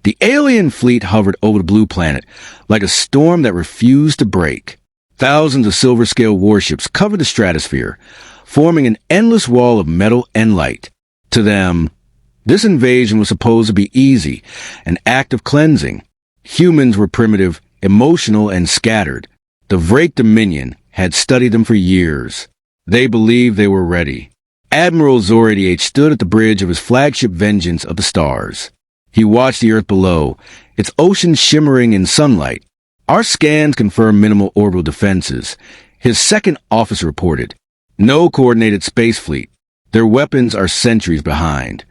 The alien fleet hovered over the blue planet like a storm that refused to break. Thousands of silver-scale warships covered the stratosphere, forming an endless wall of metal and light. To them, this invasion was supposed to be easy, an act of cleansing. Humans were primitive, emotional, and scattered. The Vrake Dominion had studied them for years. They believed they were ready. Admiral Zor-88 stood at the bridge of his flagship Vengeance of the Stars. He watched the Earth below, its ocean shimmering in sunlight. Our scans confirm minimal orbital defenses. His second officer reported. No coordinated space fleet. Their weapons are centuries behind.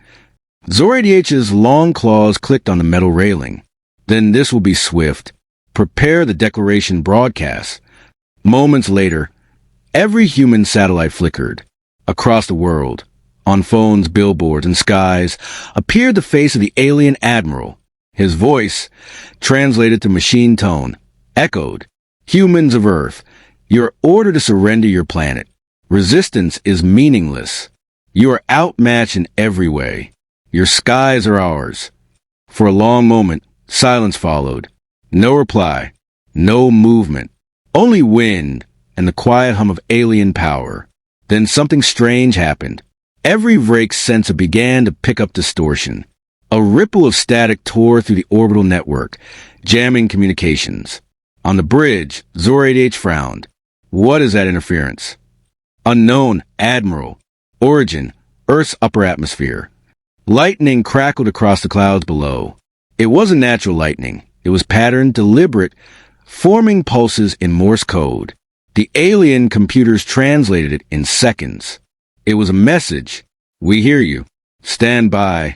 Zor-88's long claws clicked on the metal railing. Then this will be swift. Prepare the declaration broadcast. Moments later, every human satellite flickered. Across the world, on phones, billboards, and skies, appeared the face of the alien admiral. His voice, translated to machine tone, echoed, "Humans of Earth, you're ordered to surrender your planet. Resistance is meaningless. You are outmatched in every way. Your skies are ours." For a long moment, silence followed. No reply, no movement, only wind and the quiet hum of alien power. Then something strange happened. Every Vrake sensor began to pick up distortion. A ripple of static tore through the orbital network, jamming communications. On the bridge, Zor-88 frowned. What is that interference? Unknown, Admiral. Origin, Earth's upper atmosphere. Lightning crackled across the clouds below. It wasn't natural lightning. It was patterned, deliberate, forming pulses in Morse code. The alien computers translated it in seconds. It was a message. We hear you. Stand by.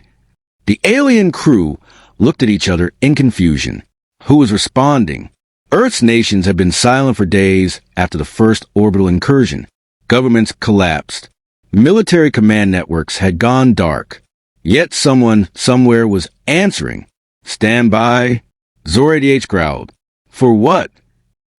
The alien crew looked at each other in confusion. Who was responding? Earth's nations had been silent for days after the first orbital incursion. Governments collapsed. Military command networks had gone dark. Yet someone, somewhere, was answering. Stand by. Zor-88 growled. For what?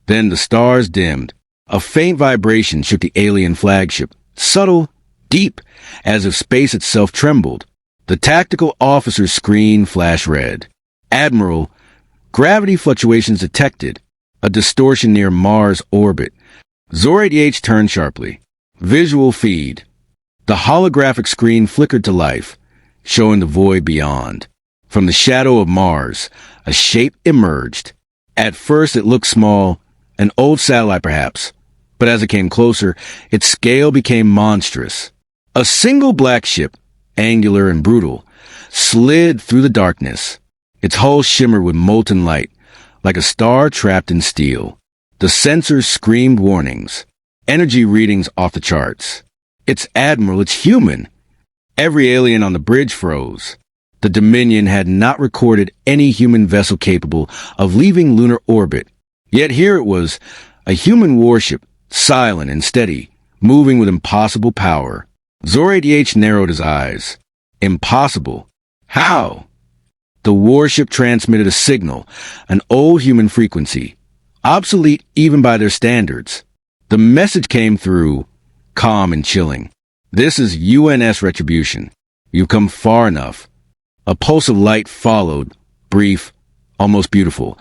Then the stars dimmed. A faint vibration shook the alien flagship, subtle, deep, as if space itself trembled. The tactical officer's screen flashed red. Admiral, gravity fluctuations detected. A distortion near Mars orbit. Zor-88 turned sharply. Visual feed. The holographic screen flickered to life, showing the void beyond. From the shadow of Mars, a shape emerged. At first it looked small, an old satellite perhaps, but as it came closer, its scale became monstrous. A single black ship, angular and brutal, slid through the darkness. Its hull shimmered with molten light, like a star trapped in steel. The sensors screamed warnings, energy readings off the charts. It's Admiral, it's human. Every alien on the bridge froze. The Dominion had not recorded any human vessel capable of leaving lunar orbit. Yet here it was, a human warship, silent and steady, moving with impossible power. Zor-88 narrowed his eyes. Impossible? How? The warship transmitted a signal, an old human frequency, obsolete even by their standards. The message came through, calm and chilling. This is UNS Retribution. You've come far enough. A pulse of light followed, brief, almost beautiful,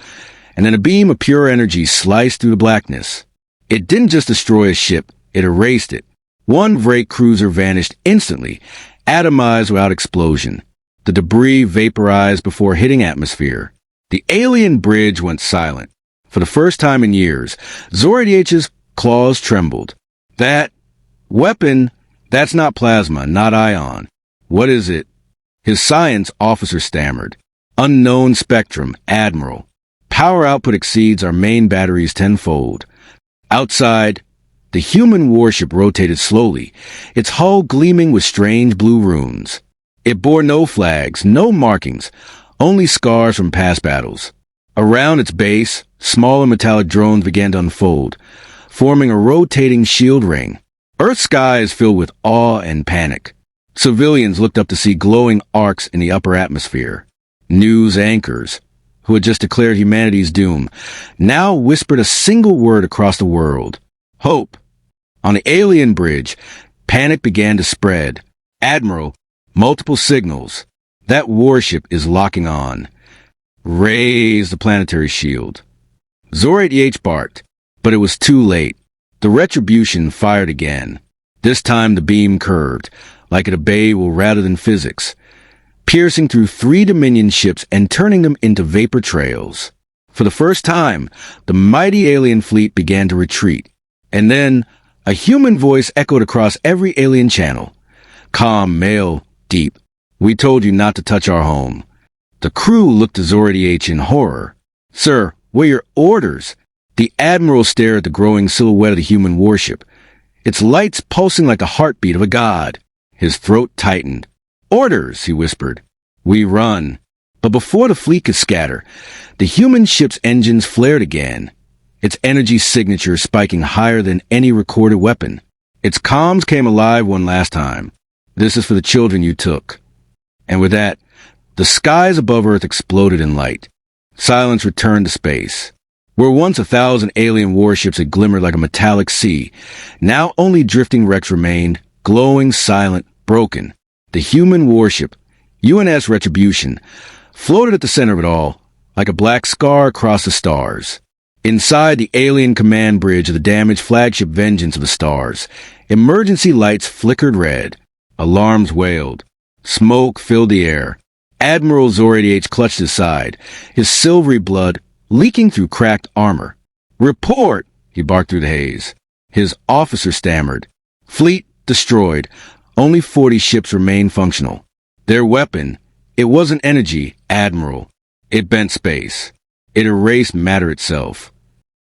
and then a beam of pure energy sliced through the blackness. It didn't just destroy a ship, it erased it. One Vrake cruiser vanished instantly, atomized without explosion. The debris vaporized before hitting atmosphere. The alien bridge went silent. For the first time in years, Zor-88's claws trembled. That weapon, that's not plasma, not ion. What is it? His science officer stammered. Unknown spectrum, Admiral. Power output exceeds our main batteries tenfold. Outside, the human warship rotated slowly, its hull gleaming with strange blue runes. It bore no flags, no markings, only scars from past battles. Around its base, smaller metallic drones began to unfold, forming a rotating shield ring. Earth's skies filled with awe and panic. Civilians looked up to see glowing arcs in the upper atmosphere. News anchors, who had just declared humanity's doom, now whispered a single word across the world. Hope. On the alien bridge, panic began to spread. Admiral, multiple signals. That warship is locking on. Raise the planetary shield. Zor-88 barked, but it was too late. The Retribution fired again. This time the beam curved, like it obeyed will rather than physics, piercing through 3 Dominion ships and turning them into vapor trails. For the first time, the mighty alien fleet began to retreat. And then, a human voice echoed across every alien channel. Calm, male, deep. We told you not to touch our home. The crew looked to Zor-88 in horror. Sir, what are your orders? The Admiral stared at the growing silhouette of the human warship, its lights pulsing like the heartbeat of a god. His throat tightened. Orders, he whispered. We run. But before the fleet could scatter, the human ship's engines flared again, its energy signature spiking higher than any recorded weapon. Its comms came alive one last time. This is for the children you took. And with that, the skies above Earth exploded in light. Silence returned to space. Where once 1,000 alien warships had glimmered like a metallic sea, now only drifting wrecks remained, glowing, silent, broken. The human warship, UNS Retribution, floated at the center of it all, like a black scar across the stars. Inside the alien command bridge of the damaged flagship Vengeance of the Stars, emergency lights flickered red. Alarms wailed. Smoke filled the air. Admiral Zor-88 clutched his side, his silvery blood leaking through cracked armor. Report, he barked through the haze. His officer stammered. Fleet destroyed. Only 40 ships remain functional. Their weapon, it wasn't energy, Admiral. It bent space. It erased matter itself.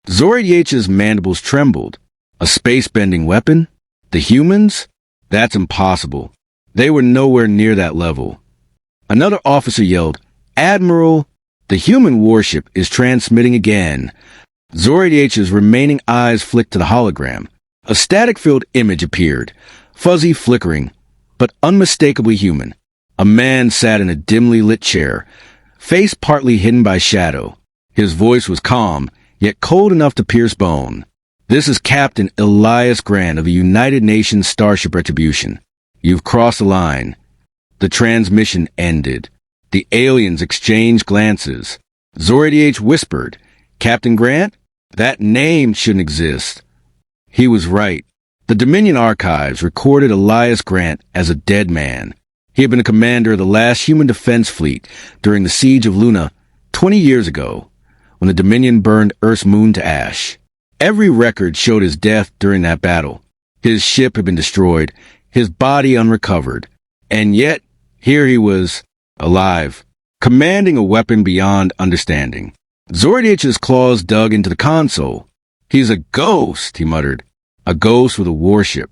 Zor-88's mandibles trembled. A space-bending weapon? The humans? That's impossible. They were nowhere near that level. Another officer yelled, Admiral, the human warship is transmitting again. Zor-88's remaining eyes flicked to the hologram. A static-filled image appeared, fuzzy, flickering, but unmistakably human. A man sat in a dimly lit chair, face partly hidden by shadow. His voice was calm, yet cold enough to pierce bone. This is Captain Elias Grant of the United Nations Starship Retribution. You've crossed the line. The transmission ended. The aliens exchanged glances. Zor-88 whispered, Captain Grant? That name shouldn't exist. He was right. The Dominion archives recorded Elias Grant as a dead man. He had been a commander of the last human defense fleet during the siege of Luna 20 years ago, when the Dominion burned Earth's moon to ash. Every record showed his death during that battle. His ship had been destroyed, his body unrecovered. And yet, here he was, alive, commanding a weapon beyond understanding. Zor-88's claws dug into the console. He's a ghost, he muttered. A ghost with a warship.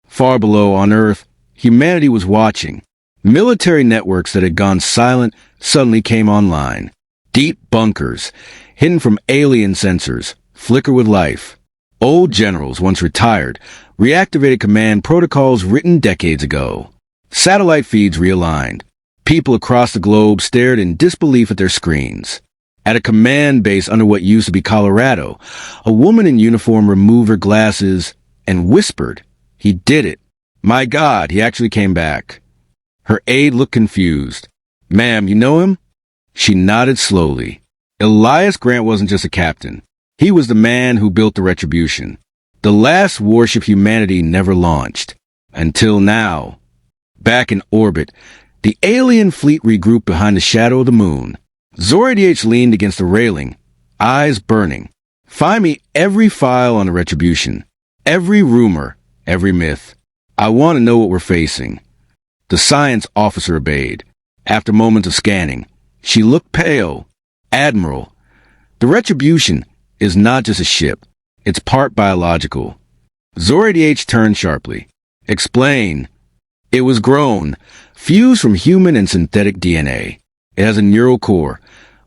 Far below, on Earth, humanity was watching. Military networks that had gone silent suddenly came online. Deep bunkers, hidden from alien sensors, flicker with life. Old generals, once retired, reactivated command protocols written decades ago. Satellite feeds realigned. People across the globe stared in disbelief at their screens. At a command base under what used to be Colorado, a woman in uniform removed her glasses and whispered, He did it. My God, he actually came back. Her aide looked confused. Ma'am, you know him? She nodded slowly. Elias Grant wasn't just a captain. He was the man who built the Retribution. The last warship humanity never launched. Until now. Back in orbit, the alien fleet regrouped behind the shadow of the moon. Zor-88 leaned against the railing, eyes burning. Find me every file on the Retribution. Every rumor, every myth. I want to know what we're facing. The science officer obeyed. After moments of scanning, she looked pale. Admiral, the Retribution is not just a ship. It's part biological. Zor-88 turned sharply. Explain. It was grown, fused from human and synthetic DNA. It has a neural core,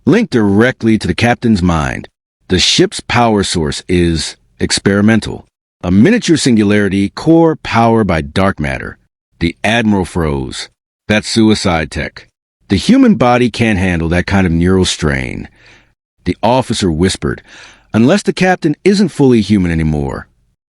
linked directly to the captain's mind. The ship's power source is experimental. A miniature singularity, core powered by dark matter. The Admiral froze. That's suicide tech. The human body can't handle that kind of neural strain. The officer whispered, unless the captain isn't fully human anymore.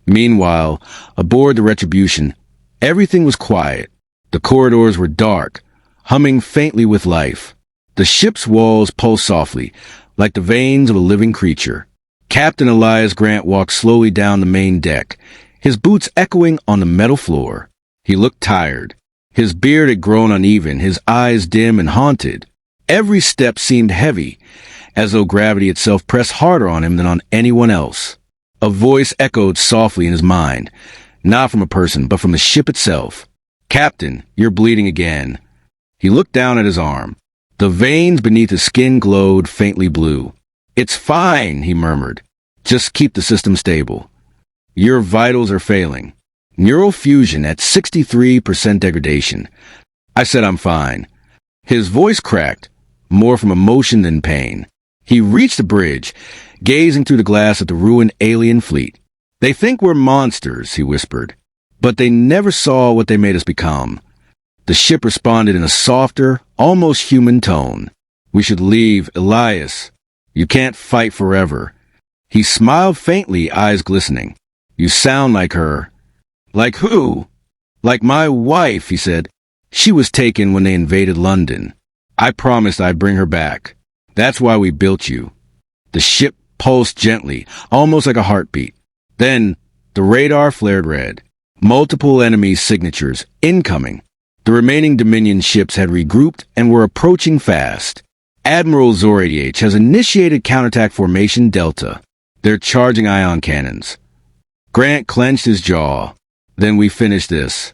Meanwhile, aboard the Retribution, everything was quiet. The corridors were dark, humming faintly with life. The ship's walls pulsed softly, like the veins of a living creature. Captain Elias Grant walked slowly down the main deck, his boots echoing on the metal floor. He looked tired. His beard had grown uneven, his eyes dim and haunted. Every step seemed heavy, as though gravity itself pressed harder on him than on anyone else. A voice echoed softly in his mind, not from a person, but from the ship itself. "Captain, you're bleeding again." He looked down at his arm. The veins beneath his skin glowed faintly blue. "It's fine," he murmured. "Just keep the system stable." "Your vitals are failing. Neural fusion at 63% degradation." I said I'm fine. His voice cracked, more from emotion than pain. He reached the bridge, gazing through the glass at the ruined alien fleet. "They think we're monsters," he whispered, "but they never saw what they made us become." The ship responded in a softer, almost human tone. "We should leave, Elias. You can't fight forever." He smiled faintly, eyes glistening. "You sound like her." "Like who?" "Like my wife," he said. "She was taken when they invaded London. I promised I'd bring her back. That's why we built you." The ship pulsed gently, almost like a heartbeat. Then the radar flared red. Multiple enemy signatures incoming. The remaining Dominion ships had regrouped and were approaching fast. Admiral Zor-88 has initiated counterattack formation Delta. They're charging ion cannons. Grant clenched his jaw. "Then we finish this."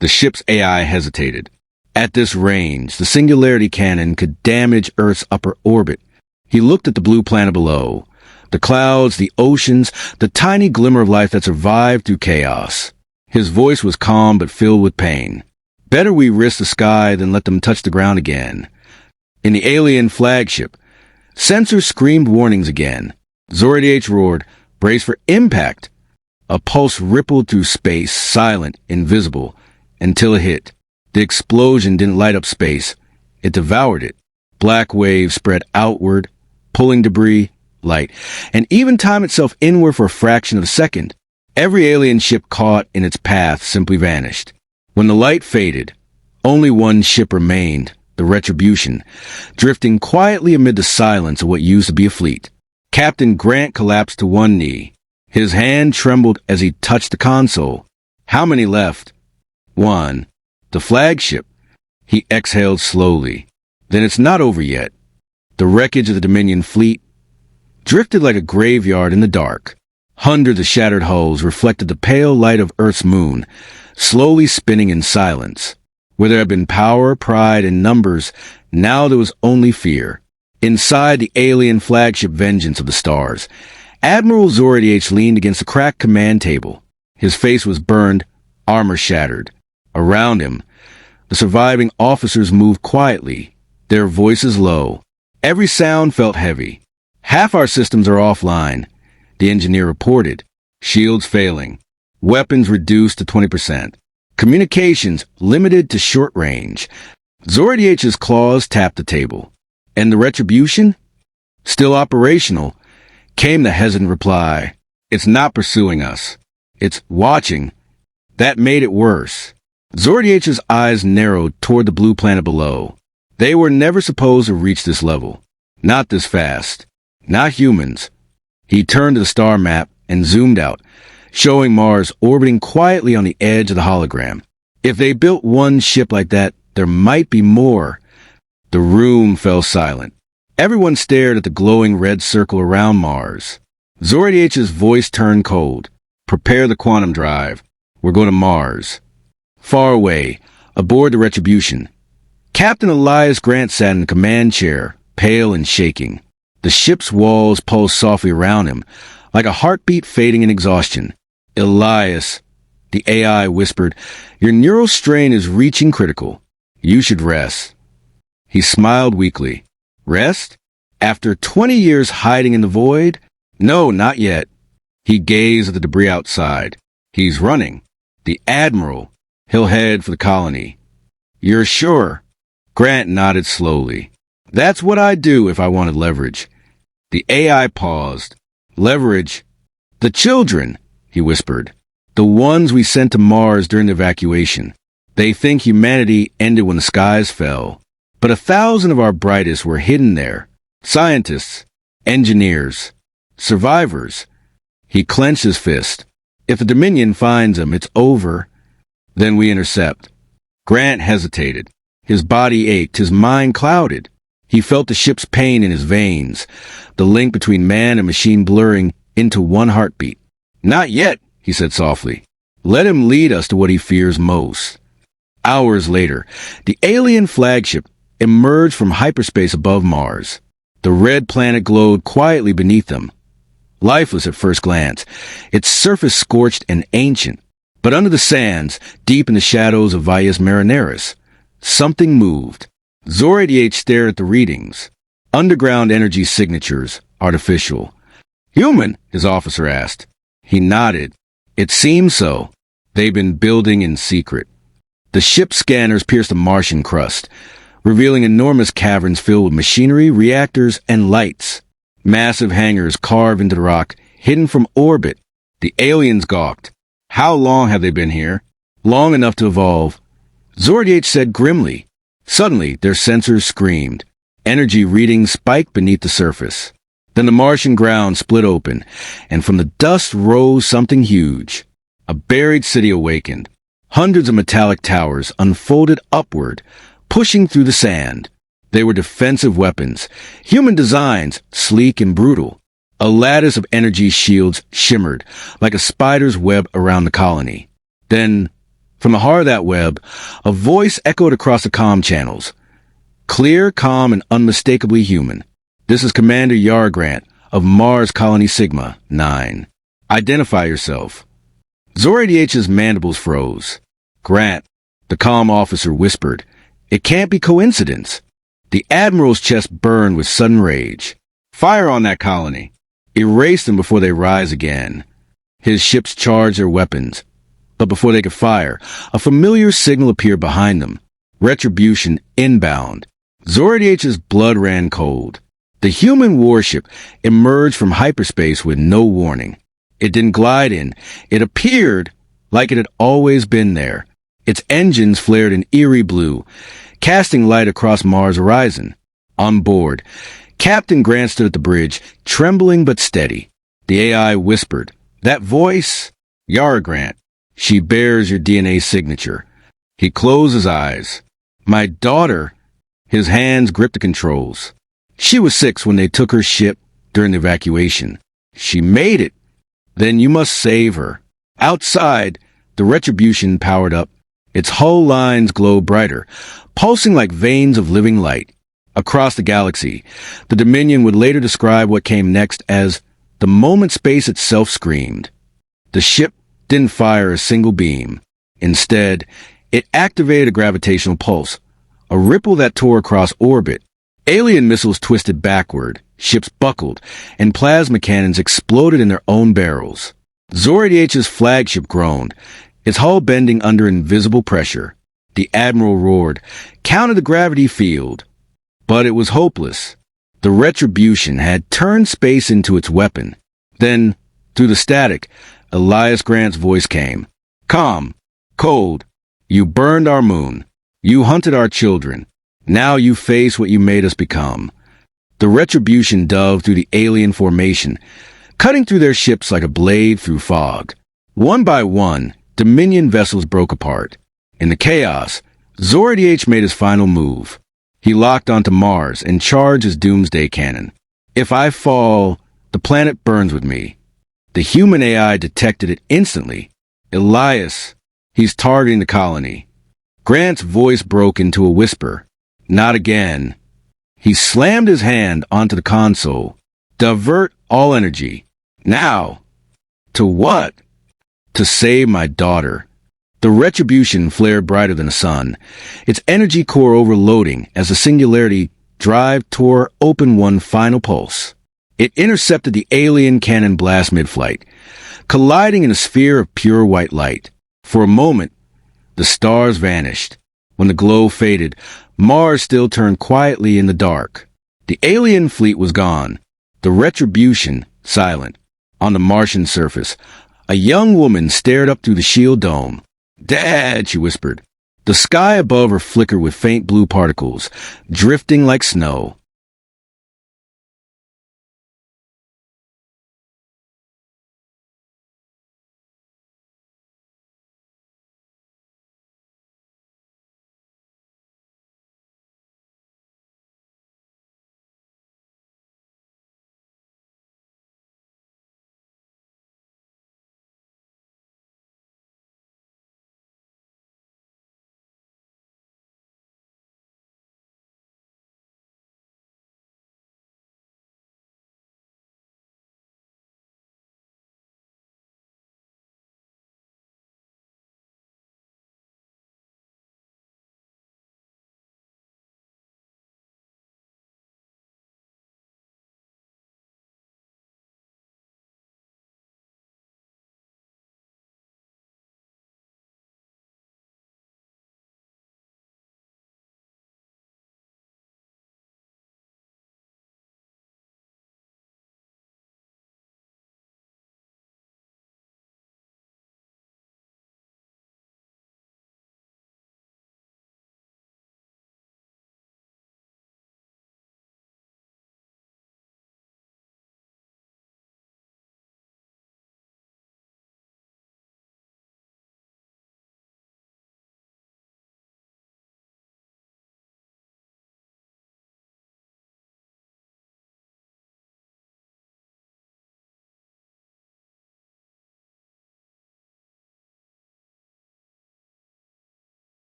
The ship's AI hesitated. At this range, the singularity cannon could damage Earth's upper orbit. He looked at the blue planet below. The clouds, the oceans, the tiny glimmer of life that survived through chaos. His voice was calm but filled with pain. "Better we risk the sky than let them touch the ground again." In the alien flagship, sensors screamed warnings again. Zor-88 roared, "Brace for impact." A pulse rippled through space, silent, invisible, until it hit. The explosion didn't light up space. It devoured it. Black waves spread outward, pulling debris, light, and even time itself inward for a fraction of a second. Every alien ship caught in its path simply vanished. When the light faded, only one ship remained, the Retribution, drifting quietly amid the silence of what used to be a fleet. Captain Grant collapsed to one knee. His hand trembled as he touched the console. "How many left?" "One. The flagship." He exhaled slowly. "Then it's not over yet." The wreckage of the Dominion fleet drifted like a graveyard in the dark. Hundreds of shattered hulls reflected the pale light of Earth's moon, slowly spinning in silence. Where there had been power, pride, and numbers, now there was only fear. Inside the alien flagship Vengeance of the Stars, Admiral Zor-88 leaned against the cracked command table. His face was burned, armor shattered. Around him, the surviving officers moved quietly, their voices low. Every sound felt heavy. "Half our systems are offline," the engineer reported. "Shields failing. Weapons reduced to 20%. Communications limited to short range." Zor-88's claws tapped the table. "And the Retribution?" "Still operational," came the hesitant reply. "It's not pursuing us. It's watching." That made it worse. Zor-88's eyes narrowed toward the blue planet below. They were never supposed to reach this level. Not this fast. Not humans. He turned to the star map and zoomed out, showing Mars orbiting quietly on the edge of the hologram. If they built one ship like that, there might be more. The room fell silent. Everyone stared at the glowing red circle around Mars. Zor-88's voice turned cold. "Prepare the quantum drive. We're going to Mars." Far away, aboard the Retribution, Captain Elias Grant sat in the command chair, pale and shaking. The ship's walls pulsed softly around him, like a heartbeat fading in exhaustion. "Elias," the AI whispered, "your neural strain is reaching critical. You should rest." He smiled weakly. "Rest? After 20 years hiding in the void? No, not yet." He gazed at the debris outside. "He's running. The Admiral. He'll head for the colony." "You're sure?" Grant nodded slowly. "That's what I'd do if I wanted leverage." The AI paused. "Leverage? The children," he whispered. "The ones we sent to Mars during the evacuation. They think humanity ended when the skies fell. But 1,000 of our brightest were hidden there. Scientists, engineers, survivors. He clenched his fist. If the Dominion finds him, it's over. Then we intercept. Grant hesitated. His body ached, his mind clouded. He felt the ship's pain in his veins, the link between man and machine blurring into one heartbeat. Not yet, he said softly. Let him lead us to what he fears most. Hours later, the alien flagship emerged from hyperspace above Mars. The red planet glowed quietly beneath them. Lifeless at first glance, its surface scorched and ancient. But under the sands, deep in the shadows of Valles Marineris, something moved. Zor-88 stared at the readings. Underground energy signatures, artificial. Human? His officer asked. He nodded. It seems so. They've been building in secret. The ship's scanners pierced the Martian crust, revealing enormous caverns filled with machinery, reactors, and lights. Massive hangars carved into the rock, hidden from orbit. The aliens gawked. How long have they been here? Long enough to evolve. Zor-88 said grimly. Suddenly, their sensors screamed. Energy readings spiked beneath the surface. Then the Martian ground split open, and from the dust rose something huge. A buried city awakened. Hundreds of metallic towers unfolded upward, pushing through the sand. They were defensive weapons, human designs, sleek and brutal. A lattice of energy shields shimmered, like a spider's web around the colony. Then, from the heart of that web, a voice echoed across the comm channels. Clear, calm, and unmistakably human. This is Commander Grant of Mars Colony Sigma 9. Identify yourself. Zor-88's mandibles froze. Grant, the comm officer whispered. It can't be coincidence. The Admiral's chest burned with sudden rage. Fire on that colony. Erase them before they rise again. His ships charged their weapons. But before they could fire, a familiar signal appeared behind them. Retribution inbound. Zor-88's blood ran cold. The human warship emerged from hyperspace with no warning. It didn't glide in. It appeared like it had always been there. Its engines flared an eerie blue, casting light across Mars' horizon. On board, Captain Grant stood at the bridge, trembling but steady. The AI whispered, That voice? Yara Grant. She bears your DNA signature. He closed his eyes. My daughter. His hands gripped the controls. She was 6 when they took her ship during the evacuation. She made it. Then you must save her. Outside, the Retribution powered up. Its hull lines glowed brighter, pulsing like veins of living light. Across the galaxy, the Dominion would later describe what came next as the moment space itself screamed. The ship didn't fire a single beam. Instead, it activated a gravitational pulse, a ripple that tore across orbit. Alien missiles twisted backward, ships buckled, and plasma cannons exploded in their own barrels. Zor-88's flagship groaned, its hull bending under invisible pressure. The Admiral roared, counted the gravity field. But it was hopeless. The Retribution had turned space into its weapon. Then, through the static, Elias Grant's voice came. Calm, cold. You burned our moon. You hunted our children. Now you face what you made us become. The Retribution dove through the alien formation, cutting through their ships like a blade through fog. One by one, Dominion vessels broke apart. In the chaos, Zor-88 made his final move. He locked onto Mars and charged his doomsday cannon. If I fall, the planet burns with me. The human AI detected it instantly. Elias, he's targeting the colony. Grant's voice broke into a whisper. Not again. He slammed his hand onto the console. Divert all energy. Now. To what? To save my daughter. The Retribution flared brighter than the sun, its energy core overloading as the Singularity drive tore open one final pulse. It intercepted the alien cannon blast mid-flight, colliding in a sphere of pure white light. For a moment, the stars vanished. When the glow faded, Mars still turned quietly in the dark. The alien fleet was gone, the Retribution silent. On the Martian surface, a young woman stared up through the shield dome. Dad, she whispered. The sky above her flickered with faint blue particles, drifting like snow.